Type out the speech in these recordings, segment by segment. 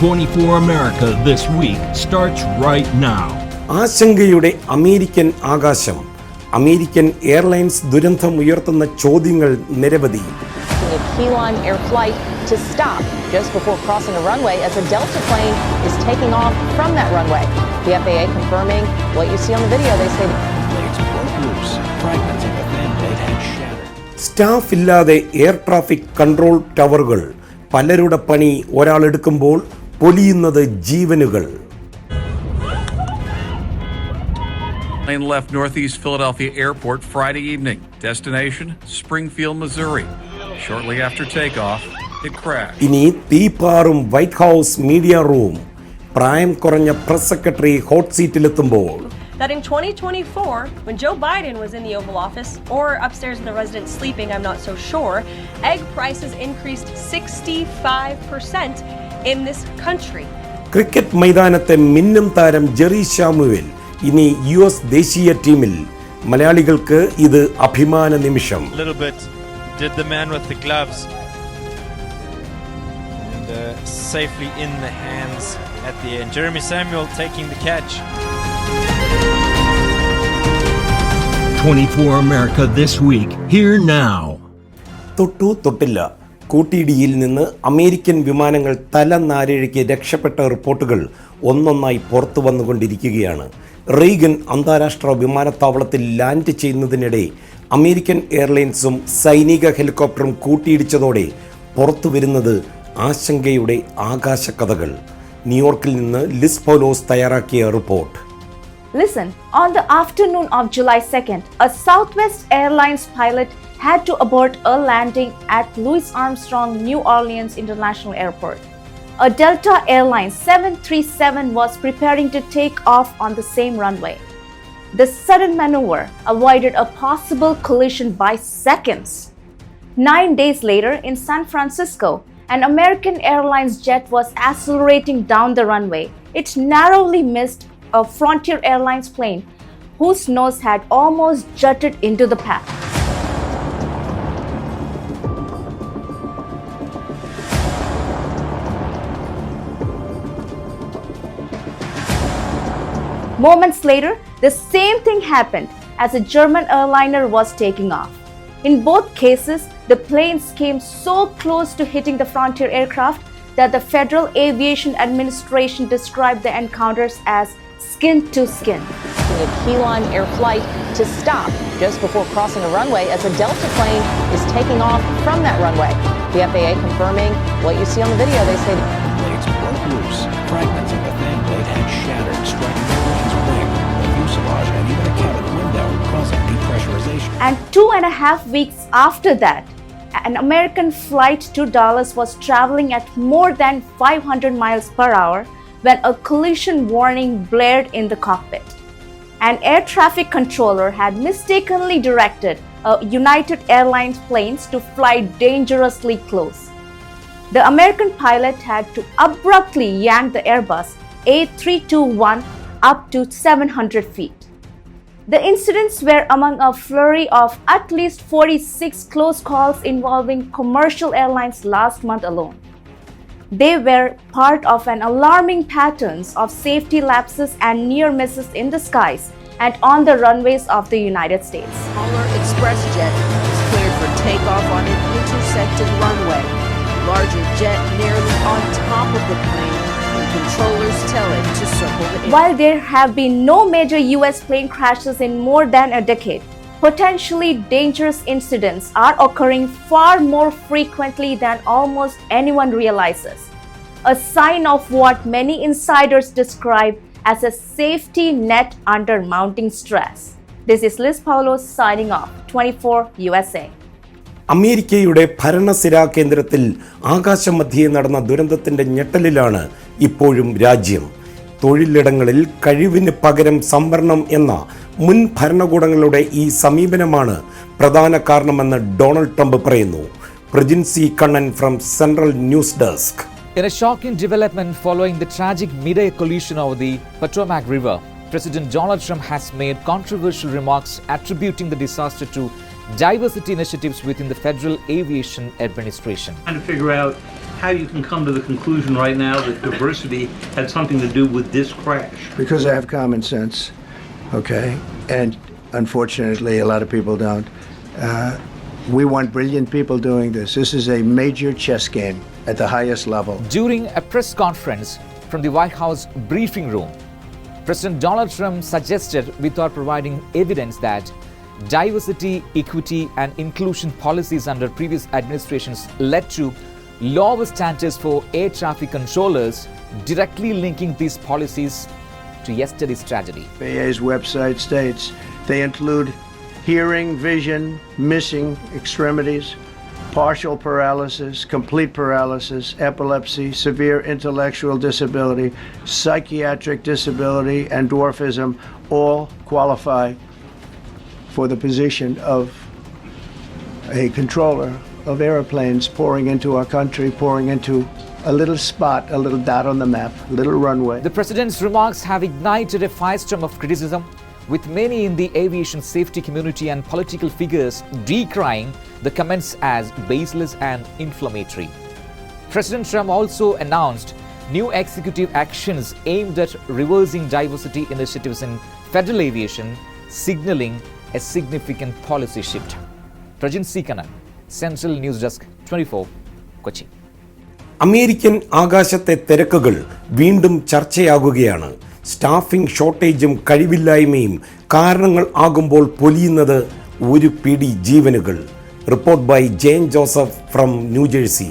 24 America This Week starts right now. ആശങ്കയുടെ American ആകാശം. American airlines ദുരന്തം ഉയർത്തുന്ന ചോദ്യങ്ങൾ നിരവധി. A Elon Air flight to stop just before crossing a runway as a Delta plane is taking off from that runway. The FAA confirming what you see on the video. They say blades broke loose, fragments of a fan blade had shattered. Staff ഇല്ലാതെ air traffic control ടവറുകൾ. പലരുടെ പണി ഒരാളെടുക്കുമ്പോൾ പൊലിയുന്നത് ജീവനുകൾ. Plane left Northeast Philadelphia Airport Friday evening. Destination, Springfield, Missouri. Shortly after takeoff, it crashed. ഇനി തീപാറും White House media room. പ്രായം കുറഞ്ഞ press secretary hot സീറ്റിലെത്തുമ്പോൾ that in 2024, when Joe Biden was in the Oval Office or upstairs in the residence sleeping, I'm not so sure, egg prices increased 65% in this country. Cricket മൈതാനത്തെ മിന്നും താരം Jerry Samuel ഇനി US ദേശീയ ടീമിൽ. മലയാളികൾക്ക് ഇത് അഭിമാന നിമിഷം. Little bit did the man with the gloves and safely in the hands at the end. Jeremy Samuel taking the catch. 24 America This Week, here now. തൊട്ടില്ല. കൂട്ടിയിടിയിൽ നിന്ന് അമേരിക്കൻ വിമാനങ്ങൾ തലനാരിഴയ്ക്ക് രക്ഷപ്പെട്ട റിപ്പോർട്ടുകൾ ഒന്നൊന്നായി പുറത്തു വന്നുകൊണ്ടിരിക്കുകയാണ്. റീഗൻ അന്താരാഷ്ട്ര വിമാനത്താവളത്തിൽ ലാൻഡ് ചെയ്യുന്നതിനിടെ അമേരിക്കൻ എയർലൈൻസും സൈനിക ഹെലികോപ്റ്ററും കൂട്ടിയിടിച്ചതോടെ പുറത്തു വരുന്നത് ആശങ്കയുടെ ആകാശകഥകൾ. ന്യൂയോർക്കിൽ നിന്ന് ലിസ് പൗലോസ് തയ്യാറാക്കിയ report. Listen, on the afternoon of July 2nd, a Southwest Airlines pilot had to abort a landing at Louis Armstrong New Orleans International Airport. A Delta Airlines 737 was preparing to take off on the same runway. The sudden maneuver avoided a possible collision by seconds. 9 days later, in San Francisco, an American Airlines jet was accelerating down the runway. It narrowly missed a Frontier Airlines plane whose nose had almost jutted into the path. Moments later, the same thing happened as a German airliner was taking off. In both cases, the planes came so close to hitting the Frontier aircraft that the Federal Aviation Administration described the encounters as skin to skin. a Elon Air flight to stop just before crossing a runway as a Delta plane is taking off from that runway. The FAA confirming what you see on the video. They say Blades broke loose, fragments of a fan blade had shattered, striking the plane's wing, the fuselage, and even a cabin window, causing depressurization. And 2.5 weeks after that, an American flight to Dallas was traveling at more than 500 miles per hour when a collision warning blared in the cockpit. An air traffic controller had mistakenly directed a United Airlines planes to fly dangerously close. The American pilot had to abruptly yank the Airbus A321 up to 700 feet. The incidents were among a flurry of at least 46 close calls involving commercial airlines last month alone. They were part of an alarming pattern of safety lapses and near misses in the skies and on the runways of the United States. Smaller express jet is cleared for takeoff on an intersected runway. Larger jet nearly on top of the plane when controllers tell it to circle the air. While there have been no major US plane crashes in more than a decade, potentially dangerous incidents are occurring far more frequently than almost anyone realizes. A sign of what many insiders describe as a safety net under mounting stress. This is Liz Paulos signing off, 24 USA. അമേരിക്കയുടെ ഭരണസിരാ കേന്ദ്രത്തിൽ ആകാശമധ്യേ നടന്ന ദുരന്തത്തിന്റെ ഞെട്ടലിലാണ് ഇപ്പോഴും രാജ്യം. തൊഴിലിടങ്ങളിൽ കഴിവിന് പകരം സംവരണം എന്ന മുൻ ഭരണകൂടങ്ങളുടെ ഈ സമീപനമാണ് പ്രധാന കാരണമെന്ന് ഡൊണാൾഡ് ട്രംപ് പറയുന്നു. Prajinsi Kannan from central news desk. In a shocking development following the tragic mid-air collision over the Potomac River, President Donald Trump has made controversial remarks attributing the disaster to diversity initiatives within the Federal Aviation Administration. Trying to figure out how you can come to the conclusion right now that diversity had something to do with this crash. Because I have common sense, okay? And unfortunately, a lot of people don't. We want brilliant people doing this. This is a major chess game at the highest level. During a press conference from the White House briefing room, President Donald Trump suggested, without providing evidence, that diversity, equity, and inclusion policies under previous administrations led to lower standards for air traffic controllers, directly linking these policies to yesterday's tragedy. FAA's website states they include hearing, vision, missing extremities, partial paralysis, complete paralysis, epilepsy, severe intellectual disability, psychiatric disability, and dwarfism all qualify for the position of a controller of airplanes pouring into our country, pouring into a little spot, a little dot on the map, a little runway. The president's remarks have ignited a firestorm of criticism, with many in the aviation safety community and political figures decrying the comments as baseless and inflammatory. President Trump also announced new executive actions aimed at reversing diversity initiatives in federal aviation, signaling a significant policy shift. Prajin Sikanan, Central News Desk 24, Kochi. American ആകാശത്തെ തിരക്കുകൾ വീണ്ടും ചർച്ചയാകുകയാണ്. Staffing ഷോർട്ടേജും കഴിവില്ലായ്മയും കാരണങ്ങൾ ആകുമ്പോൾ പൊലിയുന്നത് ഒരു പിടി ജീവനുകൾ. Report by Jain Joseph from New Jersey.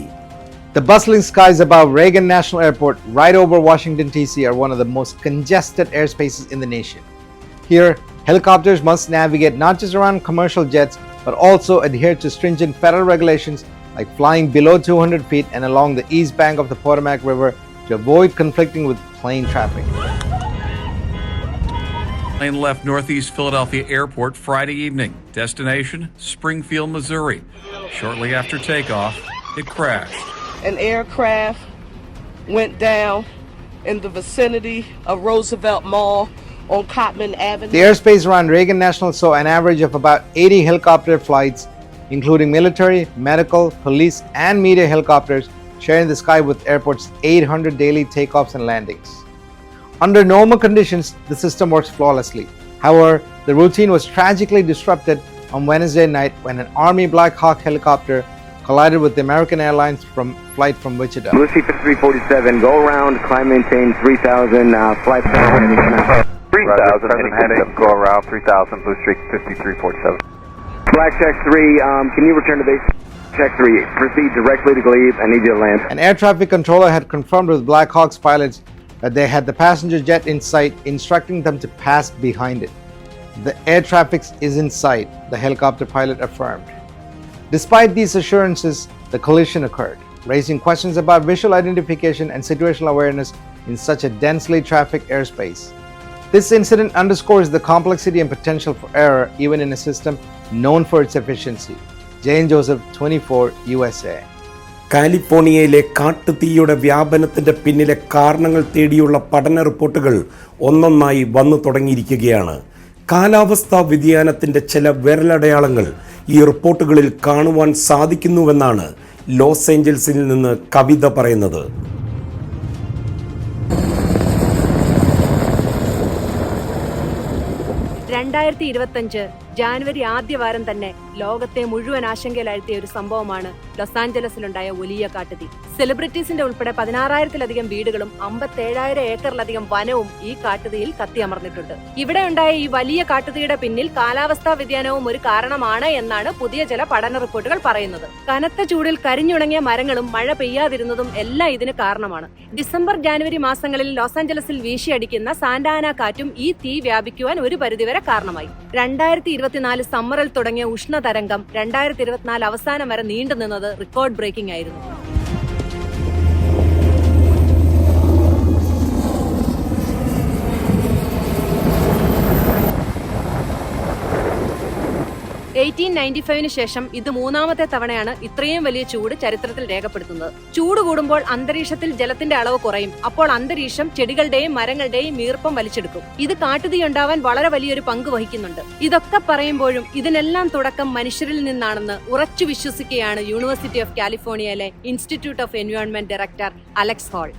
The bustling skies above Reagan National Airport right over Washington DC are one of the most congested airspaces in the nation. Here, helicopters must navigate not just around commercial jets but also adhere to stringent federal regulations like flying below 200 feet and along the east bank of the Potomac River to avoid conflicting with plane traffic. Plane left Northeast Philadelphia Airport Friday evening. Destination, Springfield, Missouri. Shortly after takeoff, it crashed. An aircraft went down in the vicinity of Roosevelt Mall on Cottman Avenue. The airspace around Reagan National saw an average of about 80 helicopter flights, including military, medical, police, and media helicopters, sharing the sky with airport's 800 daily takeoffs and landings. Under normal conditions, the system works flawlessly. However, the routine was tragically disrupted on Wednesday night when an Army Black Hawk helicopter collided with the American Airlines flight from Wichita. Lucy 347, go around, climb maintain 3000, flight plan heading now. 3000, heading go around 3000, Blue Streak 5347. Black Check 3, can you return to base? Check 3, proceed directly to Glebe, I need you to land. An air traffic controller had confirmed with Black Hawk's pilots that they had the passenger jet in sight, instructing them to pass behind it. The air traffic is in sight, the helicopter pilot affirmed. Despite these assurances, the collision occurred, raising questions about visual identification and situational awareness in such a densely trafficked airspace. This incident underscores the complexity and potential for error even in a system known for its efficiency. Jane Joseph, 24, USA. കാലിഫോർണിയയിലെ കാട്ടുതീയുടെ വ്യാപനത്തിന്റെ പിന്നിലെ കാരണങ്ങൾ തേടിയുള്ള പഠന റിപ്പോർട്ടുകൾ ഒന്നൊന്നായി വന്നു തുടങ്ങിയിരിക്കുകയാണ്. കാലാവസ്ഥാ വ്യതിയാനത്തിന്റെ ചില വിരലടയാളങ്ങൾ ഈ റിപ്പോർട്ടുകളിൽ കാണുവാൻ സാധിക്കുന്നുവെന്നാണ് ലോസ് ഏഞ്ചൽസിൽ നിന്ന് കവിത പറയുന്നത്. 2025 ജാനുവരി ആദ്യവാരം തന്നെ ലോകത്തെ മുഴുവൻ ആശങ്കയിലാഴ്ത്തിയ ഒരു സംഭവമാണ് ലോസ് ആഞ്ചലസിലുണ്ടായ വലിയ കാട്ടുതീ. സെലിബ്രിറ്റീസിന്റെ ഉൾപ്പെടെ 16,000-ലധികം വീടുകളും 57,000 ഏക്കറിലധികം വനവും ഈ കാട്ടുതീയിൽ കത്തിയമർന്നിട്ടുണ്ട്. ഇവിടെ ഉണ്ടായ ഈ വലിയ കാട്ടുതീയുടെ പിന്നിൽ കാലാവസ്ഥാ വ്യതിയാനവും ഒരു കാരണമാണ് എന്നാണ് പുതിയ ചില പഠന റിപ്പോർട്ടുകൾ പറയുന്നത്. കനത്ത ചൂടിൽ കരിഞ്ഞുണങ്ങിയ മരങ്ങളും മഴ പെയ്യാതിരുന്നതും എല്ലാം ഇതിന് കാരണമാണ്. ഡിസംബർ ജാനുവരി മാസങ്ങളിൽ ലോസ് ആഞ്ചലസിൽ വീശിയടിക്കുന്ന സാന്റാന കാറ്റും ഈ തീ വ്യാപിക്കുവാൻ ഒരു പരിധിവരെ കാരണമായി. 2024 സമ്മറിൽ തുടങ്ങിയ ഉഷ്ണതരംഗം 2024 അവസാനം വരെ നീണ്ടുനിന്നത് റെക്കോർഡ് ബ്രേക്കിംഗ് ആയിരുന്നു. 1895 ശേഷം ഇത് മൂന്നാമത്തെ തവണയാണ് ഇത്രയും വലിയ ചൂട് ചരിത്രത്തിൽ രേഖപ്പെടുത്തുന്നത്. ചൂട് കൂടുമ്പോൾ അന്തരീക്ഷത്തിൽ ജലത്തിന്റെ അളവ് കുറയും. അപ്പോൾ അന്തരീക്ഷം ചെടികളുടെയും മരങ്ങളുടെയും ഈർപ്പം വലിച്ചെടുക്കും. ഇത് കാട്ടുതീയുണ്ടാവാൻ വളരെ വലിയൊരു പങ്ക് വഹിക്കുന്നുണ്ട്. ഇതൊക്കെ പറയുമ്പോഴും ഇതിനെല്ലാം തുടക്കം മനുഷ്യരിൽ നിന്നാണെന്ന് ഉറച്ചു വിശ്വസിക്കുകയാണ് യൂണിവേഴ്സിറ്റി ഓഫ് കാലിഫോർണിയയിലെ institute of environment director Alex Hall.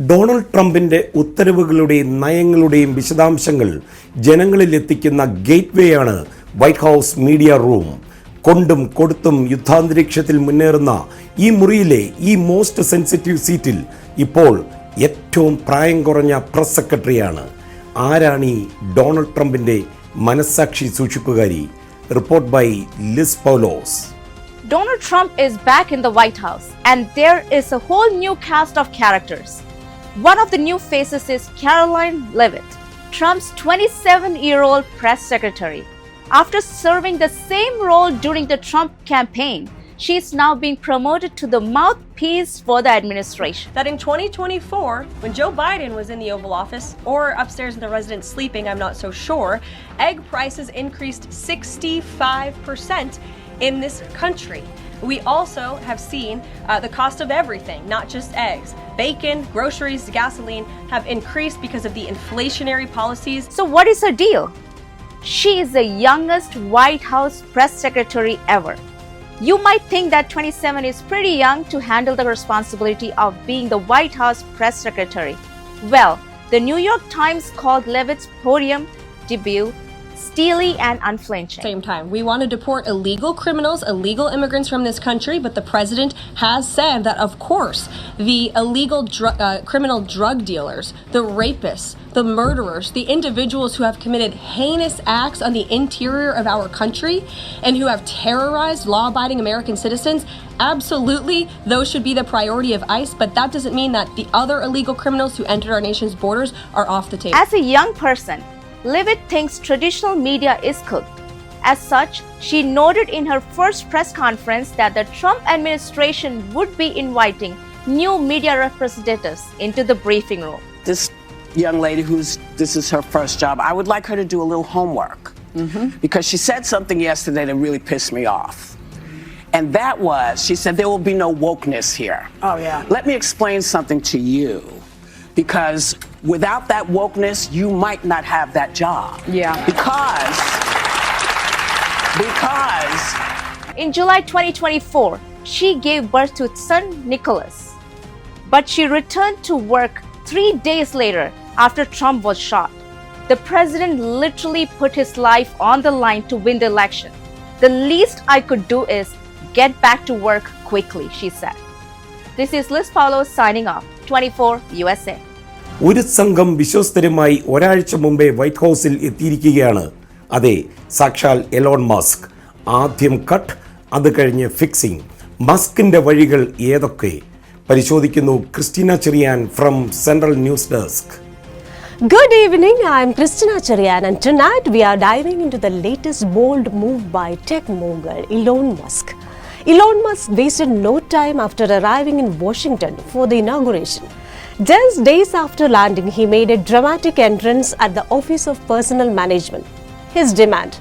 Donald ട്രംപിന്റെ ഉത്തരവുകളുടെയും നയങ്ങളുടെയും വിശദാംശങ്ങൾ ജനങ്ങളിൽ എത്തിക്കുന്ന ഗേറ്റ്വേയാണ് വൈറ്റ് ഹൗസ് മീഡിയ റൂം. കൊണ്ടും കൊടുത്തും യുദ്ധാന്തരീക്ഷത്തിൽ മുന്നേറുന്ന ഈ മുറിയിലെ ഈ മോസ്റ്റ് സെൻസിറ്റീവ് സീറ്റിൽ ഇപ്പോൾ ഏറ്റവും പ്രായം കുറഞ്ഞ പ്രസ് സെക്രട്ടറിയാണ്. ആരാണ് ഈ ഡൊണാൾഡ് ട്രംപിന്റെ മനസ്സാക്ഷി സൂക്ഷിപ്പുകാരി? Report by Liz Paulose. Donald Trump is back in the White House, and there is a whole new cast of characters. One of the new faces is Caroline Leavitt, Trump's 27-year-old press secretary. After serving the same role during the Trump campaign, she is now being promoted to the mouthpiece for the administration. That in 2024, when Joe Biden was in the Oval Office or upstairs in the residence sleeping, I'm not so sure, egg prices increased 65% in this country. We also have seen the cost of everything, not just eggs. Bacon, groceries, gasoline have increased because of the inflationary policies. So what is her deal? She is the youngest White House press secretary ever. You might think that 27 is pretty young to handle the responsibility of being the White House press secretary. Well, the New York Times called Leavitt's podium debut steely and unflinching. Same time, we want to deport illegal criminals, illegal immigrants from this country, but the president has said that, of course, the illegal criminal drug dealers, the rapists, the murderers, the individuals who have committed heinous acts on the interior of our country and who have terrorized law-abiding American citizens, absolutely, those should be the priority of ICE, but that doesn't mean that the other illegal criminals who entered our nation's borders are off the table. As a young person, Leavitt thinks traditional media is cooked. As such, she noted in her first press conference that the Trump administration would be inviting new media representatives into the briefing room. This young lady this is her first job, I would like her to do a little homework because she said something yesterday that really pissed me off. And that was, she said there will be no wokeness here. Oh, yeah. Let me explain something to you. Because without that wokeness, you might not have that job. Yeah. Because in July 2024, she gave birth to son Nicholas. But she returned to work 3 days later after Trump was shot. The president literally put his life on the line to win the election. The least I could do is get back to work quickly, she said. This is Liz Paulos signing off, 24 USA. ഒരു സംഘം വിശ്വസ്തരുമായി ഒരാഴ്ച മുമ്പേ white ഹൗസിൽ എത്തിയിരിക്കുകയാണ്. അതെ, സാക്ഷാൽ Elon Musk. ആദ്യം cut, അത് കഴിഞ്ഞ് ഫിക്സിംഗ്. മസ്കിന്റെ വഴികൾ ഏതൊക്കെ പരിശോധിക്കുന്നു Christina Cherian from central news desk. Good evening, I'm Christina Cherian, and tonight we are diving into the latest bold move by tech mogul Elon Musk. Elon Musk wasted no time after arriving in Washington for the inauguration. Just days after landing, he made a dramatic entrance at the Office of Personnel Management. His demand: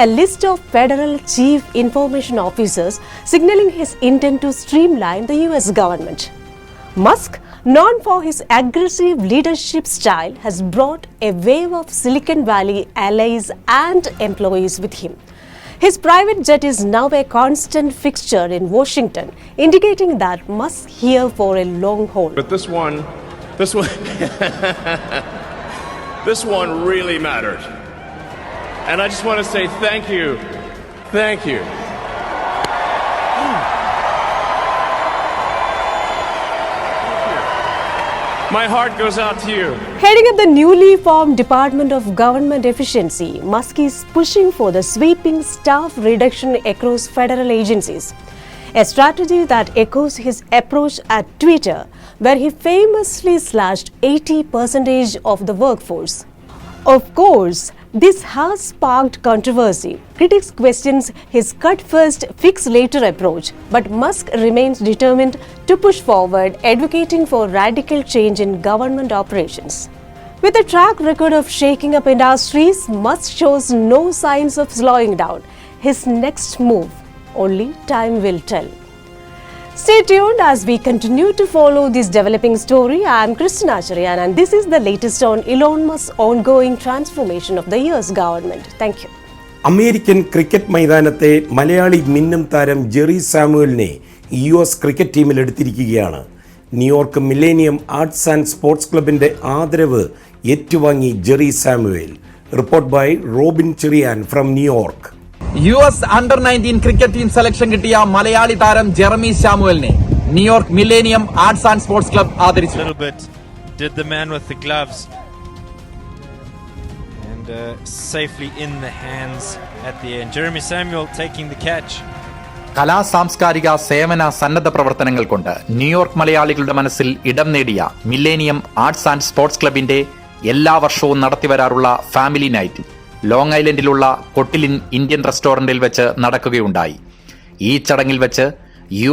a list of federal chief information officers, signaling his intent to streamline the US government. Musk, known for his aggressive leadership style, has brought a wave of Silicon Valley allies and employees with him. His private jet is now a constant fixture in Washington, indicating that Musk here for a long haul. But this one this one really mattered. And I just want to say thank you. Thank you. My heart goes out to you. Heading up the newly formed Department of Government Efficiency, Musk is pushing for the sweeping staff reduction across federal agencies. A strategy that echoes his approach at Twitter, where he famously slashed 80% of the workforce. Of course, this has sparked controversy. Critics question his cut first, fix later approach, but Musk remains determined to push forward, advocating for radical change in government operations. With a track record of shaking up industries, Musk shows no signs of slowing down. his next move? Only time will tell. Stay tuned as we continue to follow this developing story. I am Christina Acharyan and this is the latest on Elon Musk's ongoing transformation of the US government. Thank you. American cricket മൈതാനത്തെ മലയാളി മിന്നും താരം ജെറി സാമുവലിനെ US cricket ടീമിൽ എടുത്തിരിക്കുകയാണ്. New York millennium arts and sports ക്ലബിൻ്റെ ആദരവ് ഏറ്റുവാങ്ങി Jerry Samuel. Report by Robin Cherian from New York. US Under-19 cricket team selection കിട്ടിയ മലയാളി താരം ജെറമി സാമുവലിനെ New York millennium arts and sports club ആദരിച്ചു. Did the man with the gloves and safely in the hands at the end. Jeremy Samuel taking the catch. കലാ സാംസ്കാരിക സേവന സന്നദ്ധ പ്രവർത്തനങ്ങൾ കൊണ്ട് New York മലയാളികളുടെ മനസ്സിൽ ഇടം നേടിയ മില്ലേനിയം ആർട്സ് ആൻഡ് സ്പോർട്സ് ക്ലബിന്റെ എല്ലാ വർഷവും നടത്തിവരാറുള്ള ഫാമിലി നൈറ്റ് ലോങ് ഐലൻഡിലുള്ള കൊട്ടിലിൻ ഇന്ത്യൻ റെസ്റ്റോറന്റിൽ വെച്ച് നടക്കുകയുണ്ടായി. ഈ ചടങ്ങിൽ വെച്ച്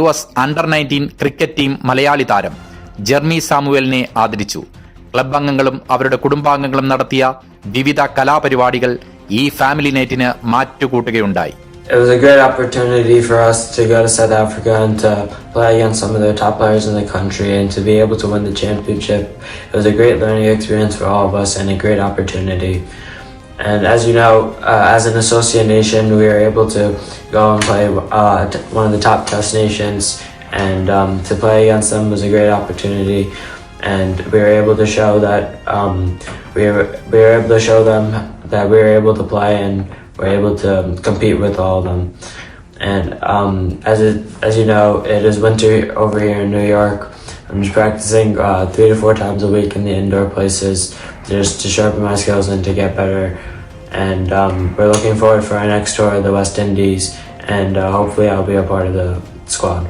US Under-19 cricket team Malayali താരം ജെർമി സാമുവലിനെ ആദരിച്ചു. ക്ലബ് അംഗങ്ങളും അവരുടെ കുടുംബാംഗങ്ങളും നടത്തിയ വിവിധ കലാപരിപാടികൾ ഈ family നൈറ്റിന് മാറ്റുകൂട്ടുകയുണ്ടായി. It was a great opportunity for us to go to South Africa and to play against some of the top players in the country and to be able to win the championship. It was a great learning experience for all of us and a great opportunity. And as you know, as an associate nation, we were able to go and play one of the top test nations, and to play against them was a great opportunity. And we were able to show that we were able to show them that we were able to play and we're able to compete with all of them. And as you know, it is winter over here in New York. I'm just practicing 3 to 4 times a week in the indoor places just to sharpen my skills and to get better. And we're looking forward for our next tour of the West Indies, and hopefully I'll be a part of the squad.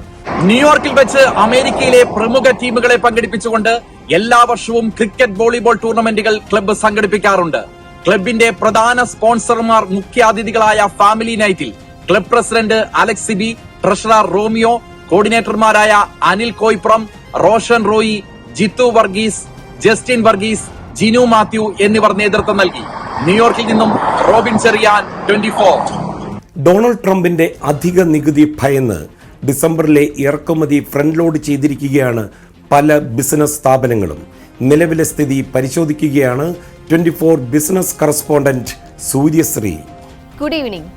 ന്യൂയോർക്കിൽ വെച്ച് അമേരിക്കയിലെ പ്രമുഖ ടീമുകളെ പങ്കെടുപ്പിച്ചുകൊണ്ട് എല്ലാ വർഷവും cricket volleyball ടൂർണമെന്റുകൾ club സംഘടിപ്പിക്കാറുണ്ട്. ക്ലബിന്റെ പ്രധാന സ്പോൺസർമാർ മുഖ്യാതിഥികളായ ഫാമിലി നൈറ്റിൽ club president Alex Sibi, treasurer Romeo, കോർഡിനേറ്റർമാരായ അനിൽ കോയിപ്രം, റോഷൻ റോയി, ജിത്തു വർഗീസ്, ജസ്റ്റിൻ വർഗീസ്, ജിനു മാത്യു എന്നിവർ നേതൃത്വം നൽകി. ന്യൂയോർക്കിൽ നിന്നും റോബിൻ ചെറിയാൻ, 24. ഡൊണാൾഡ് ട്രംപിന്റെ അധിക നികുതി ഭയന്ന് ഡിസംബറിലെ ഇറക്കുമതി ഫ്രണ്ട് ലോഡ് ചെയ്തിരിക്കുകയാണ് പല ബിസിനസ് സ്ഥാപനങ്ങളും. നിലവിലെ സ്ഥിതി പരിശോധിക്കുകയാണ് 24 business correspondent Suryasree. Good evening.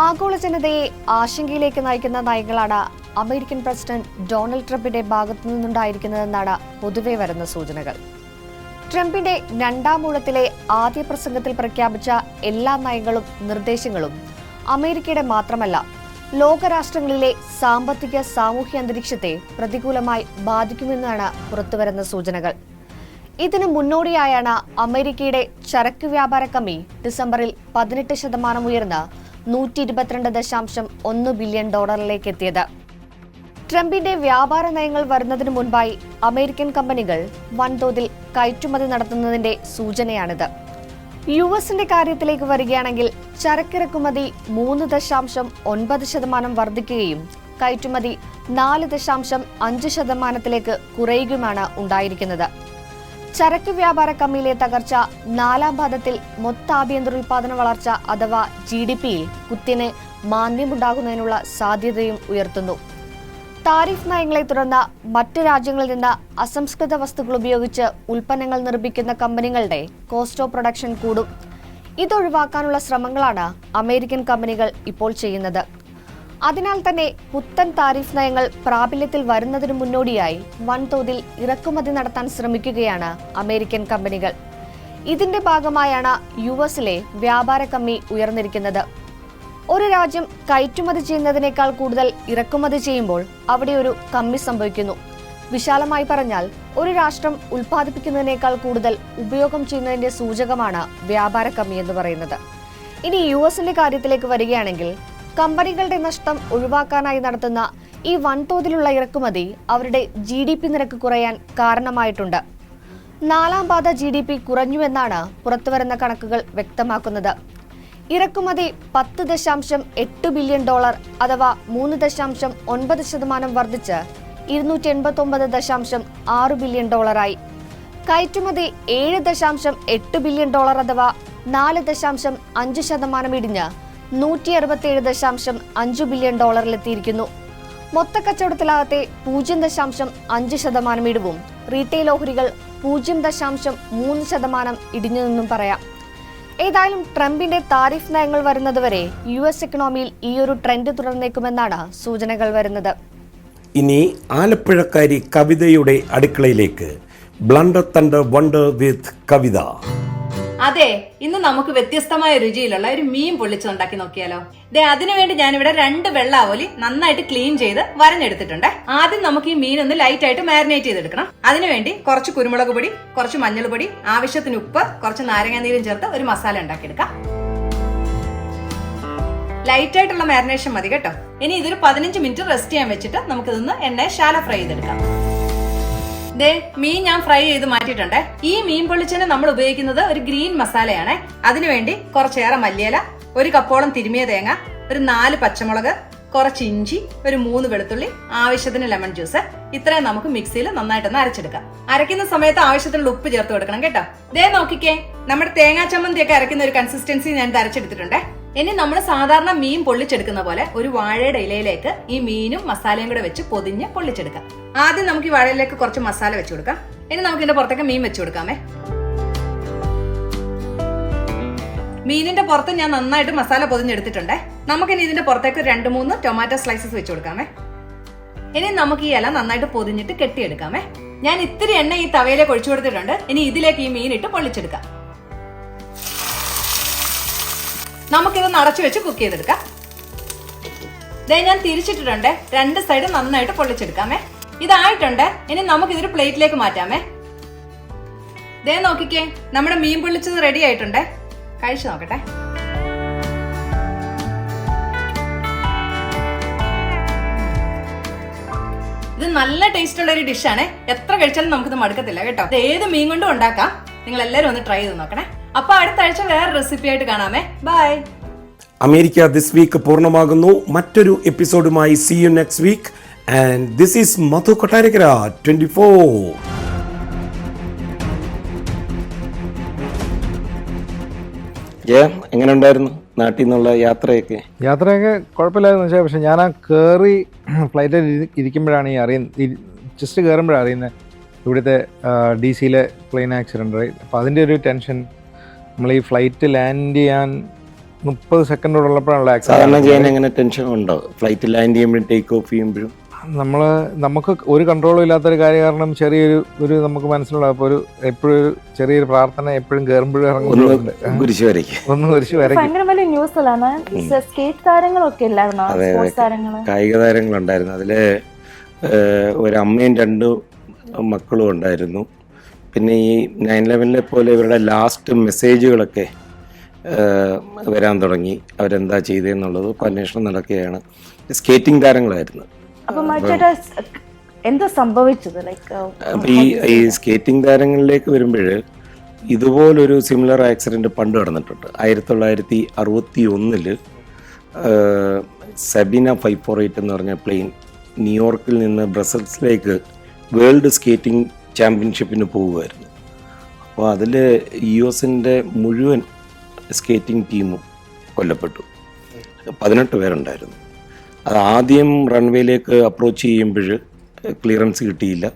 ആഗോള ജനതയെ ആശങ്കയിലേക്ക് നയിക്കുന്ന നയങ്ങളാണ് അമേരിക്കൻ പ്രസിഡന്റ് ഡൊണാൾഡ് ട്രംപിന്റെ ഭാഗത്തു നിന്നുണ്ടായിരിക്കുന്നതെന്നാണ് പൊതുവെ വരുന്ന സൂചനകൾ. ട്രംപിന്റെ രണ്ടാം ഊഴത്തിലെ ആദ്യ പ്രസംഗത്തിൽ പ്രഖ്യാപിച്ച എല്ലാ നയങ്ങളും നിർദ്ദേശങ്ങളും അമേരിക്കയുടെ മാത്രമല്ല ലോകരാഷ്ട്രങ്ങളിലെ സാമ്പത്തിക സാമൂഹ്യ അന്തരീക്ഷത്തെ പ്രതികൂലമായി ബാധിക്കുമെന്നാണ് പുറത്തുവരുന്ന സൂചനകൾ. ഇതിനു മുന്നോടിയായാണ് അമേരിക്കയുടെ ചരക്ക് വ്യാപാര കമ്മി ഡിസംബറിൽ 18% ഉയർന്ന് $122.1 ബില്യൺ എത്തിയത്. ട്രംപിന്റെ വ്യാപാര നയങ്ങൾ വരുന്നതിന് മുൻപായി അമേരിക്കൻ കമ്പനികൾ വൻതോതിൽ കയറ്റുമതി നടത്തുന്നതിന്റെ സൂചനയാണിത്. യുഎസിന്റെ കാര്യത്തിലേക്ക് വരികയാണെങ്കിൽ ചരക്കിറക്കുമതി 3.9% വർദ്ധിക്കുകയും കയറ്റുമതി 4.5% കുറയുകയുമാണ് ഉണ്ടായിരിക്കുന്നത്. ചരക്ക് വ്യാപാര കമ്മിയിലെ തകർച്ച 4ാം പാദത്തിൽ മൊത്താഭ്യന്തര ഉൽപാദന വളർച്ച അഥവാ GDPയിൽ കുത്തിനെ മാന്ദ്യമുണ്ടാകുന്നതിനുള്ള സാധ്യതയും ഉയർത്തുന്നു. താരിഫ് നയങ്ങളെ തുടർന്ന് മറ്റ് രാജ്യങ്ങളിൽ നിന്ന് അസംസ്കൃത വസ്തുക്കൾ ഉപയോഗിച്ച് ഉൽപ്പന്നങ്ങൾ നിർമ്മിക്കുന്ന കമ്പനികളുടെ കോസ്റ്റ് ഓഫ് പ്രൊഡക്ഷൻ കൂടും. ഇതൊഴിവാക്കാനുള്ള ശ്രമങ്ങളാണ് അമേരിക്കൻ കമ്പനികൾ ഇപ്പോൾ ചെയ്യുന്നത്. അതിനാൽ തന്നെ പുത്തൻ താരിഫ് നയങ്ങൾ പ്രാബല്യത്തിൽ വരുന്നതിനു മുന്നോടിയായി വൻതോതിൽ ഇറക്കുമതി നടത്താൻ ശ്രമിക്കുകയാണ് അമേരിക്കൻ കമ്പനികൾ. ഇതിന്റെ ഭാഗമായാണ് യുഎസിലെ വ്യാപാര കമ്മി ഉയർന്നിരിക്കുന്നത്. ഒരു രാജ്യം കയറ്റുമതി ചെയ്യുന്നതിനേക്കാൾ കൂടുതൽ ഇറക്കുമതി ചെയ്യുമ്പോൾ അവിടെ ഒരു കമ്മി സംഭവിക്കുന്നു. വിശാലമായി പറഞ്ഞാൽ ഒരു രാഷ്ട്രം ഉൽപ്പാദിപ്പിക്കുന്നതിനേക്കാൾ കൂടുതൽ ഉപയോഗം ചെയ്യുന്നതിന്റെ സൂചകമാണ് വ്യാപാര കമ്മി എന്ന് പറയുന്നത്. ഇനി യുഎസിന്റെ കാര്യത്തിലേക്ക് വരികയാണെങ്കിൽ കമ്പനികളുടെ നഷ്ടം ഒഴിവാക്കാനായി നടത്തുന്ന ഈ വൻതോതിലുള്ള ഇറക്കുമതി അവരുടെ GDP നിരക്ക് കുറയാൻ കാരണമായിട്ടുണ്ട്. 4ാം പാദ GDP കുറഞ്ഞുവെന്നാണ് പുറത്തുവരുന്ന കണക്കുകൾ വ്യക്തമാക്കുന്നത്. ഇറക്കുമതി $10.8 ബില്യൺ അഥവാ 3.9% വർദ്ധിച്ച് $289.6 ബില്യൺ ആയി. കയറ്റുമതി $7.8 ബില്യൺ അഥവാ 4.5% ഇടിഞ്ഞ് $167.5 ബില്യൺ മൊത്തക്കച്ചവടത്തിലാകത്തെ 0.5% ഇടിവും റീറ്റെയിൽ ഓഹരികൾ 0.3% ഇടിഞ്ഞെന്നും പറയാം. ഏതായാലും ട്രംപിന്റെ താരിഫ് നയങ്ങൾ വരുന്നതുവരെ US എക്കണോമിയിൽ ഈ ഒരു ട്രെൻഡ് തുടർന്നേക്കുമെന്നാണ് സൂചനകൾ വരുന്നത്. ഇനി ആലപ്പുഴക്കാരി കവിതയുടെ അടുക്കളയിലേക്ക്. ബ്ലണ്ടർ തണ്ടർ വണ്ടർ വിത്ത് കവിത. അതെ, ഇന്ന് നമുക്ക് വ്യത്യസ്തമായ രുചിയിലുള്ള ഒരു മീൻ പൊള്ളിച്ചുണ്ടാക്കി നോക്കിയാലോ. അതിനുവേണ്ടി ഞാനിവിടെ 2 വെള്ള ആവോലി നന്നായിട്ട് ക്ലീൻ ചെയ്ത് വരഞ്ഞെടുത്തിട്ടുണ്ട്. ആദ്യം നമുക്ക് ഈ മീൻ ഒന്ന് ലൈറ്റ് ആയിട്ട് മാരിനേറ്റ് ചെയ്തെടുക്കണം. അതിനുവേണ്ടി കുറച്ച് കുരുമുളക് പൊടി, കുറച്ച് മഞ്ഞൾ പൊടി, ആവശ്യത്തിന് ഉപ്പ്, കുറച്ച് നാരങ്ങാനീരും ചേർത്ത് ഒരു മസാല ഉണ്ടാക്കിയെടുക്കാം. ലൈറ്റ് ആയിട്ടുള്ള മാരിനേഷൻ മതി കേട്ടോ. ഇനി ഇതൊരു 15 മിനിറ്റ് റെസ്റ്റ് ചെയ്യാൻ വെച്ചിട്ട് നമുക്കിതൊന്ന് എണ്ണ ശാല ഫ്രൈ ചെയ്തെടുക്കാം. മീൻ ഞാൻ ഫ്രൈ ചെയ്ത് മാറ്റിയിട്ടുണ്ട്. ഈ മീൻ പൊള്ളിച്ചതിന് നമ്മൾ ഉപയോഗിക്കുന്നത് ഒരു ഗ്രീൻ മസാലയാണ്. അതിനുവേണ്ടി കുറച്ചേറെ മല്ലിയില, 1 കപ്പോളം തിരുമിയ തേങ്ങ, ഒരു 4 പച്ചമുളക്, കുറച്ച് ഇഞ്ചി, ഒരു 3 വെളുത്തുള്ളി, ആവശ്യത്തിന് ലെമൺ ജ്യൂസ്, ഇത്രയും നമുക്ക് മിക്സിയിൽ നന്നായിട്ടൊന്ന് അരച്ചെടുക്കാം. അരയ്ക്കുന്ന സമയത്ത് ആവശ്യത്തിനുള്ള ഉപ്പ് ചേർത്ത് കൊടുക്കണം കേട്ടോ. നോക്കിക്കേ, നമ്മുടെ തേങ്ങാ ചമ്മന്തിയൊക്കെ അരയ്ക്കുന്ന ഒരു കൺസിസ്റ്റൻസി ഞാൻ അരച്ചെടുത്തിട്ടുണ്ട്. ഇനി നമ്മൾ സാധാരണ മീൻ പൊള്ളിച്ചെടുക്കുന്ന പോലെ ഒരു വാഴയുടെ ഇലയിലേക്ക് ഈ മീനും മസാലയും കൂടെ വെച്ച് പൊതിഞ്ഞ് പൊള്ളിച്ചെടുക്കാം. ആദ്യം നമുക്ക് ഈ വാഴയിലേക്ക് കുറച്ച് മസാല വെച്ച് കൊടുക്കാം. ഇനി നമുക്ക് ഇതിന്റെ പുറത്തേക്ക് മീൻ വെച്ച് കൊടുക്കാമേ. മീനിന്റെ പുറത്ത് ഞാൻ നന്നായിട്ട് മസാല പൊതിഞ്ഞെടുത്തിട്ടുണ്ട്. നമുക്കിനി ഇതിന്റെ പുറത്തേക്ക് 2-3 ടൊമാറ്റോ സ്ലൈസസ് വെച്ച് കൊടുക്കാമേ. ഇനി നമുക്ക് ഈ ഇല നന്നായിട്ട് പൊതിഞ്ഞിട്ട് കെട്ടിയെടുക്കാമേ. ഞാൻ ഇത്തിരി എണ്ണ ഈ തവയിലേക്ക് ഒഴിച്ചു കൊടുത്തിട്ടുണ്ട്. ഇനി ഇതിലേക്ക് ഈ മീൻ ഇട്ട് പൊള്ളിച്ചെടുക്കാം. നമുക്കിത് അടച്ചു വെച്ച് കുക്ക് ചെയ്തെടുക്കാം. ഞാൻ തിരിച്ചിട്ടിട്ടുണ്ട്. 2 സൈഡ് നന്നായിട്ട് പൊള്ളിച്ചെടുക്കാമേ. ഇതായിട്ടുണ്ട്. ഇനി നമുക്ക് ഇതൊരു പ്ലേറ്റിലേക്ക് മാറ്റാമേ. നോക്കിക്കേ, നമ്മുടെ മീൻ പൊള്ളിച്ചത് റെഡി ആയിട്ടുണ്ട്. കഴിച്ചു നോക്കട്ടെ. ഇത് നല്ല ടേസ്റ്റ് ഉള്ള ഒരു ഡിഷാണ്. എത്ര കഴിച്ചാലും നമുക്കിത് മടുക്കത്തില്ല കേട്ടോ. ഏത് മീൻ കൊണ്ടും ഉണ്ടാക്കാം. നിങ്ങൾ എല്ലാവരും ഒന്ന് ട്രൈ ചെയ്ത് നോക്കണേ. അപ്പൊ അടുത്ത ആഴ്ച വേറെ റെസിപ്പി ആയിട്ട് കാണാമേ. ബൈ. അമേരിക്ക ദിസ് വീക്ക് പൂർണ്ണമാകുന്നു. മറ്റൊരു എപ്പിസോഡുമായി see you next week. And this is Madhu Kottarakkara 24. എങ്ങനെ ഉണ്ടായിരുന്നു നാട്ടിൽ നിന്നുള്ള യാത്രയൊക്കെ? കുഴപ്പമില്ലായിരുന്നു വെച്ചാൽ, പക്ഷെ ഞാൻ കയറി ഫ്ലൈറ്റിൽ ഇരിക്കുമ്പോഴാണ് ജസ്റ്റ് കയറുമ്പോഴാണ് അറിയുന്നത് ഇവിടുത്തെ DC-യിലെ പ്ലെയിൻ ആക്സിഡൻറ്റ്. അപ്പോൾ അതിൻ്റെ ഒരു ടെൻഷൻ. നമ്മൾ ഈ ഫ്ലൈറ്റ് ലാൻഡ് ചെയ്യാൻ 30 സെക്കൻഡോടുള്ളപ്പോഴാണല്ലോ ആക്സിഡൻറ്റ്. എങ്ങനെ ടെൻഷൻ ഉണ്ടോ ഫ്ലൈറ്റ് ലാൻഡ് ചെയ്യുമ്പോഴും ടേക്ക് ഓഫ് ചെയ്യുമ്പോഴും? നമുക്ക് ഒരു കൺട്രോളും ഇല്ലാത്തൊരു കാര്യം കാരണം ചെറിയൊരു നമുക്ക് മനസ്സിലുള്ള അപ്പോൾ എപ്പോഴും ഒരു ചെറിയൊരു പ്രാർത്ഥന എപ്പോഴും കയറുമ്പോഴും ഇറങ്ങുന്നുണ്ട്. കുരിശ് വരയ്ക്കും. കായിക താരങ്ങളുണ്ടായിരുന്നു. അതില് ഒരു അമ്മയും 2 മക്കളും ഉണ്ടായിരുന്നു. പിന്നെ ഈ 9/11 പോലെ ഇവരുടെ ലാസ്റ്റ് മെസ്സേജുകളൊക്കെ വരാൻ തുടങ്ങി. അവരെന്താ ചെയ്തതെന്നുള്ളത് ഇപ്പോൾ അന്വേഷണം നടക്കുകയാണ്. സ്കേറ്റിംഗ് താരങ്ങളായിരുന്നു. എന്താ സംഭവിച്ചത്? ഈ സ്കേറ്റിംഗ് താരങ്ങളിലേക്ക് വരുമ്പോൾ ഇതുപോലൊരു സിമിലർ ആക്സിഡന്റ് പണ്ട് നടന്നിട്ടുണ്ട്. 1961 സബീന 548 എന്ന് പറഞ്ഞ പ്ലെയിൻ ന്യൂയോർക്കിൽ നിന്ന് ബ്രസൽസിലേക്ക് വേൾഡ് സ്കേറ്റിംഗ് ചാമ്പ്യൻഷിപ്പിന് പോവുമായിരുന്നു. അപ്പോൾ അതിൽ US-ൻ്റെ മുഴുവൻ സ്കേറ്റിംഗ് ടീമും കൊല്ലപ്പെട്ടു. 18 പേരുണ്ടായിരുന്നു. അത് ആദ്യം റൺവേയിലേക്ക് അപ്രോച്ച് ചെയ്യുമ്പോൾ ക്ലിയറൻസ് കിട്ടിയില്ല.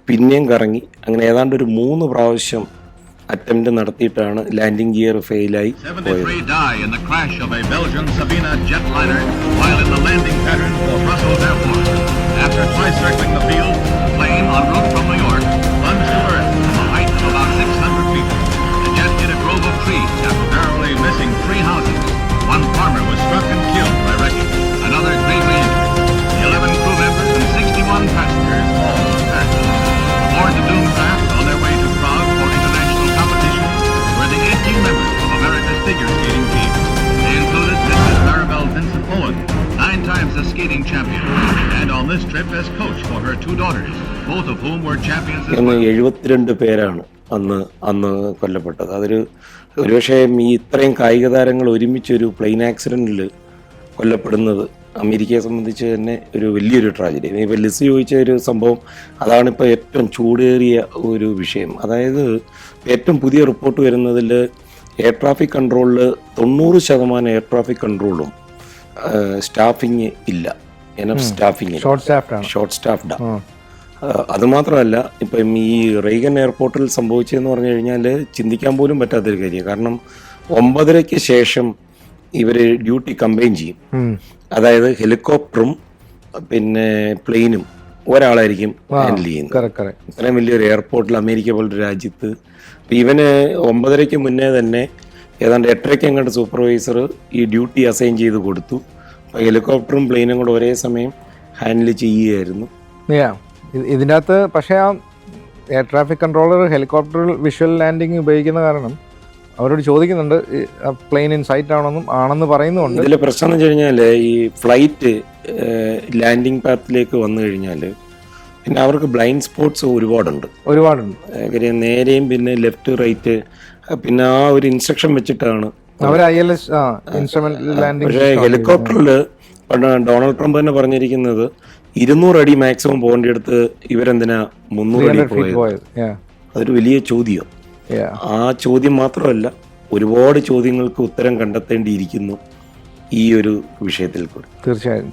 പിന്നെയും കറങ്ങി. അങ്ങനെ ഏതാണ്ട് ഒരു 3 പ്രാവശ്യം അറ്റംപ്റ്റ് നടത്തിയിട്ടാണ് ലാൻഡിംഗ് ഗിയർ ഫെയിലായി പോയത്. One farmer was struck and killed by wreckage. Another gravely injured. 11 crew members and 61 passengers all passed. Aboard the doomed craft on their way to Prague for international competition were the 18 members of America's figure skating team. They included Mrs. Maribel Vincent Owen, 9 times a skating champion, and on this trip as coach for her 2 daughters, both of whom were champions as well. 72 പേരാണ് അന്ന് കൊല്ലപ്പെട്ടത്. ഒരുപക്ഷെ ഈ ഇത്രയും കായിക താരങ്ങൾ ഒരുമിച്ചൊരു plain ആക്സിഡൻറ്റിൽ കൊല്ലപ്പെടുന്നത് അമേരിക്കയെ സംബന്ധിച്ച് തന്നെ ഒരു വലിയൊരു ട്രാജഡി. ഇപ്പോൾ ലിസ് ചോദിച്ച ഒരു സംഭവം അതാണിപ്പോൾ ഏറ്റവും ചൂടേറിയ ഒരു വിഷയം. അതായത് ഏറ്റവും പുതിയ റിപ്പോർട്ട് വരുന്നതിൽ എയർ ട്രാഫിക് കൺട്രോളിൽ 90% എയർ ട്രാഫിക് കൺട്രോളും സ്റ്റാഫിങ് ഇല്ല, എനഫ് സ്റ്റാഫിങ്, ഷോർട്ട് സ്റ്റാഫ്ഡാ. അതുമാത്രമല്ല, ഇപ്പം ഈ റെയ്ഗൻ എയർപോർട്ടിൽ സംഭവിച്ചതെന്ന് പറഞ്ഞു കഴിഞ്ഞാൽ ചിന്തിക്കാൻ പോലും പറ്റാത്തൊരു കാര്യം. കാരണം 9:30 ശേഷം ഇവർ ഡ്യൂട്ടി കമ്പൈൻ ചെയ്യും. അതായത് ഹെലികോപ്റ്ററും പിന്നെ പ്ലെയിനും ഒരാളായിരിക്കും ഹാൻഡിൽ ചെയ്യുന്നത്. ഇത്രയും വലിയൊരു എയർപോർട്ടിൽ, അമേരിക്ക പോലൊരു രാജ്യത്ത്. ഇവന് 9:30 മുന്നേ തന്നെ ഏതാണ്ട് 8:30 എങ്ങാണ്ട് സൂപ്പർവൈസർ ഈ ഡ്യൂട്ടി അസൈൻ ചെയ്ത് കൊടുത്തു. അപ്പോൾ ഹെലികോപ്റ്ററും പ്ലെയിനും കൂടെ ഒരേ സമയം ഹാൻഡിൽ ചെയ്യുകയായിരുന്നു. ഇതിൻ്റെ അകത്ത് പക്ഷേ ആ എയർ ട്രാഫിക് കൺട്രോളർ ഹെലികോപ്റ്ററിൽ വിഷ്വൽ ലാൻഡിങ് ഉപയോഗിക്കുന്ന കാരണം അവരോട് ചോദിക്കുന്നുണ്ട് പ്ലെയിൻ ഇൻ സൈറ്റ് ആണെന്ന് പറയുന്നുണ്ട്. ഇതിൽ പ്രശ്നം എന്ന് വെച്ച് കഴിഞ്ഞാൽ ഈ ഫ്ലൈറ്റ് ലാൻഡിങ് പാത്തിലേക്ക് വന്നു കഴിഞ്ഞാൽ പിന്നെ അവർക്ക് ബ്ലൈൻഡ് സ്പോട്ട്സ് ഒരുപാടുണ്ട്. കാര്യം നേരെയും പിന്നെ ലെഫ്റ്റ് റൈറ്റ് പിന്നെ ആ ഒരു ഇൻസ്ട്രക്ഷൻ വെച്ചിട്ടാണ്. പക്ഷേ ഹെലികോപ്റ്ററിൽ ഡൊണാൾഡ് ട്രംപ് തന്നെ പറഞ്ഞിരിക്കുന്നത് 200 അടി മാക്സിമം പോകേണ്ടിടത്ത് ഇവരെന്തിനാ 300 അടി പോയത്? അതൊരു വലിയ ചോദ്യം. ആ ചോദ്യം മാത്രമല്ല, ഒരുപാട് ചോദ്യങ്ങൾക്ക് ഉത്തരം കണ്ടെത്തേണ്ടിയിരിക്കുന്നു ഈ ഒരു വിഷയത്തിൽ കൂടെ. തീർച്ചയായും